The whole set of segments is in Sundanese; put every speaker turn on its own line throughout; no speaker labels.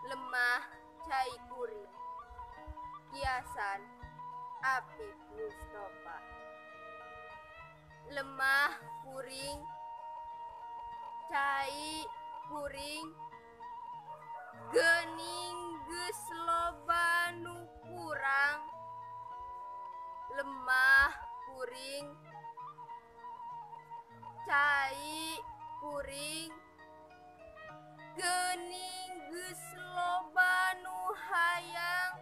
Lemah cai kuring. Kiasan Apip Mustofa. Lemah kuring cai kuring gening geus loba nu kurang. Lemah kuring cai kuring gening geus loba nu hayang.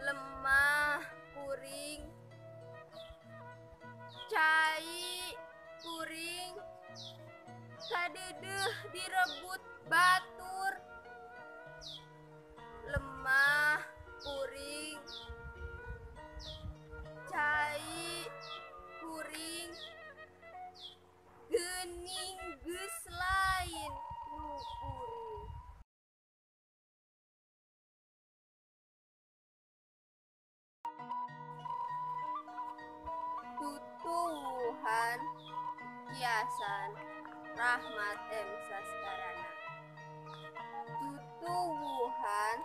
Lemah kuring cai kuring kadeudeung direbut batur. Lemah kuring cai kuring geuning geus lain nu kuring. Tutuwuhan kiasan Rahmat M. Saskarana. Tutuwuhan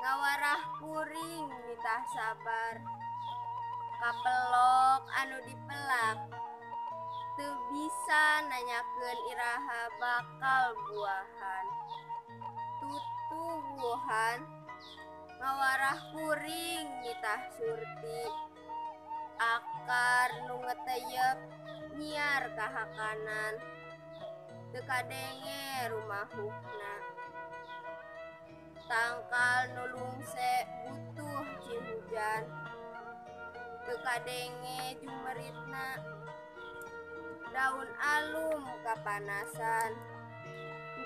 ngawarah kuring nitah sabar, kapelok anu dipelak teu bisa nanyakeun iraha bakal buahan. Tutuwuhan ngawarah kuring nitah surti, akar nu ngeteyep nyiar kahakanan teu kadenge rumahukna. Tangkal nu lungse butuh cihujan teu kadenge jumeritna. Daun alum kapanasan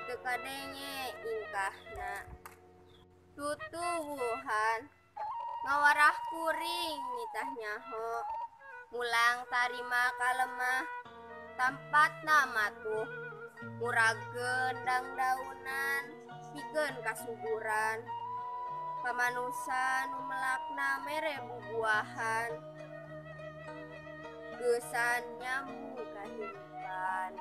teu kadenge ingkahna. Tutuwuhan ngawarah kuring nitah nyaho, mulang tarima kalemah tampatna matuh, murageun dangdaunan pikeun kasuburan. Pamanusa nu melakna mere bubuahan, geusan nyambung kahirupan.